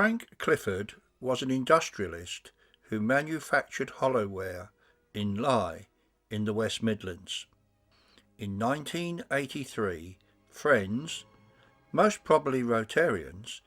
Frank Clifford was an industrialist who manufactured hollowware in Lye in the West Midlands. In 1983, friends, most probably Rotarians,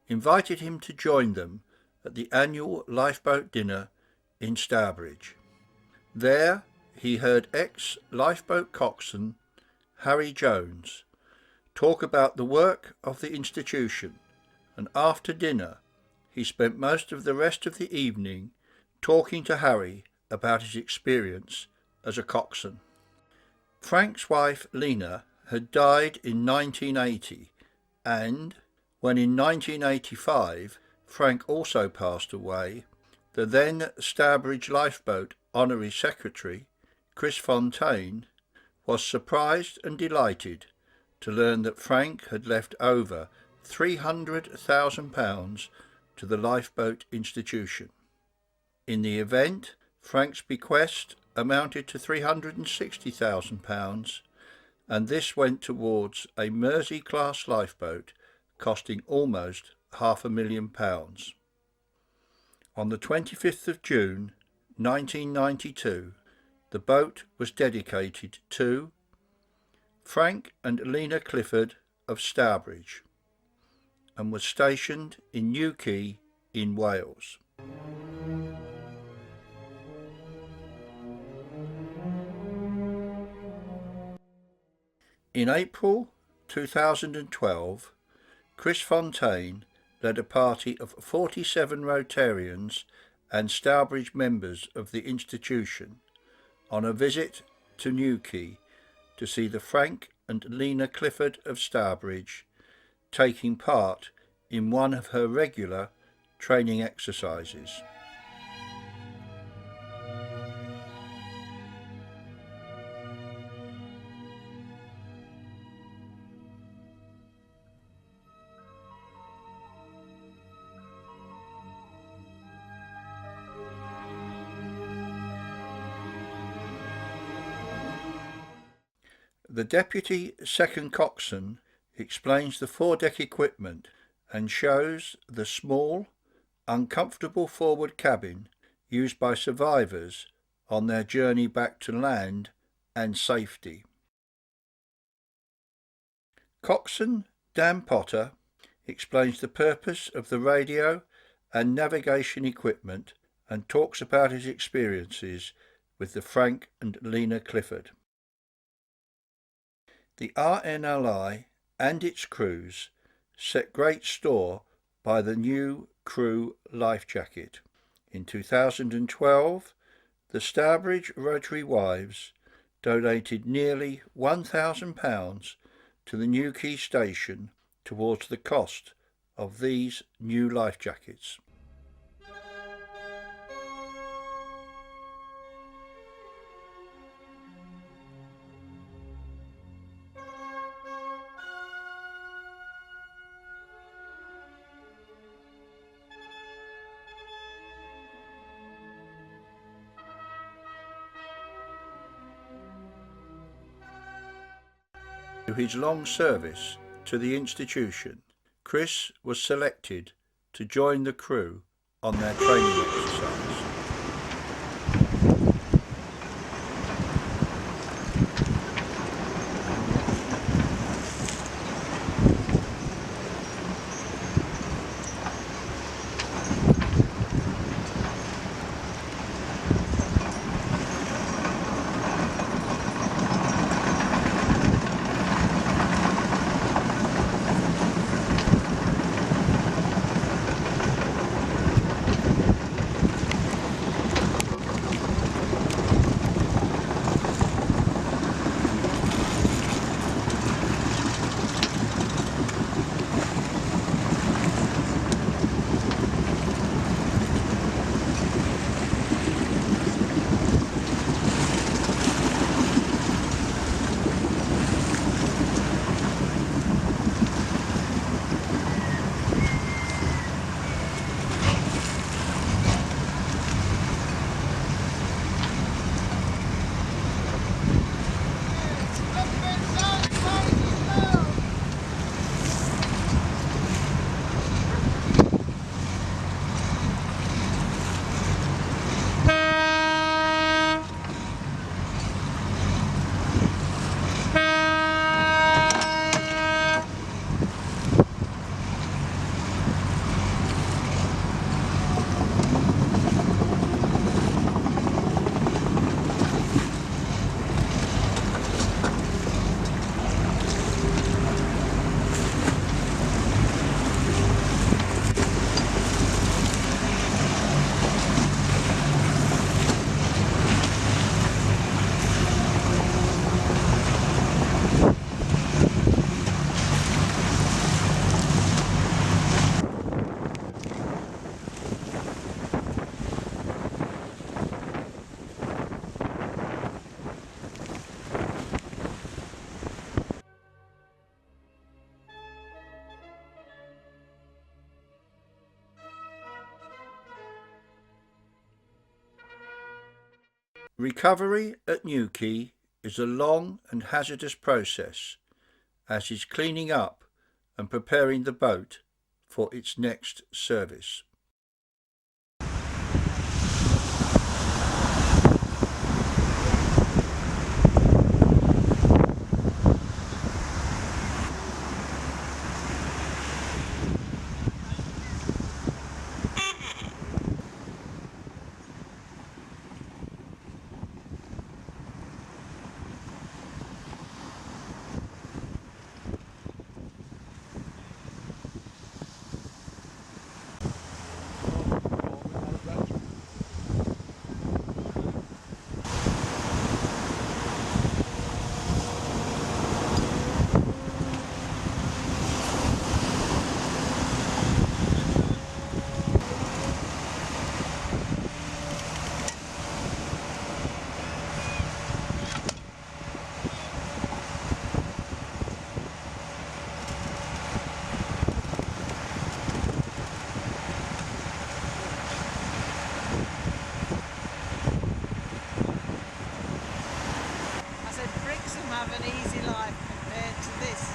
invited him to join them at the annual Lifeboat dinner in Stourbridge. There he heard ex-lifeboat coxswain Harry Jones talk about the work of the institution, and after dinner he spent most of the rest of the evening talking to Harry about his experience as a coxswain. Frank's wife Lena had died in 1980, and when in 1985 Frank also passed away, the then Stourbridge Lifeboat Honorary Secretary, Chris Fontaine, was surprised and delighted to learn that Frank had left over £300,000 to the lifeboat institution. In the event, Frank's bequest amounted to £360,000, and this went towards a Mersey-class lifeboat costing almost £500,000. On the 25th of June 1992, the boat was dedicated to Frank and Lena Clifford of Stourbridge and was stationed in Quay in Wales. In April 2012, Chris Fontaine led a party of 47 Rotarians and Stourbridge members of the institution on a visit to Quay to see the Frank and Lena Clifford of Stourbridge taking part in one of her regular training exercises. The Deputy Second Coxswain explains the foredeck equipment and shows the small, uncomfortable forward cabin used by survivors on their journey back to land and safety. Coxswain Dan Potter explains the purpose of the radio and navigation equipment and talks about his experiences with the Frank and Lena Clifford. The RNLI and its crews set great store by the new crew life jacket. In 2012, the Stourbridge Rotary Wives donated nearly £1,000 to the Quay station towards the cost of these new life jackets. To his long service to the institution, Chris was selected to join the crew on their training exercise. Recovery at Quay is a long and hazardous process, as is cleaning up and preparing the boat for its next service. Have an easy life compared to this.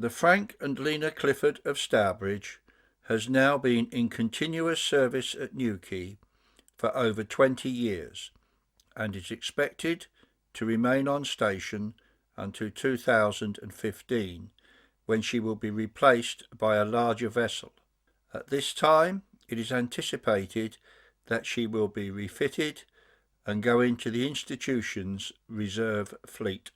The Frank and Lena Clifford of Stourbridge has now been in continuous service at Quay for over 20 years and is expected to remain on station until 2015, when she will be replaced by a larger vessel. At this time, it is anticipated that she will be refitted and go into the institution's reserve fleet.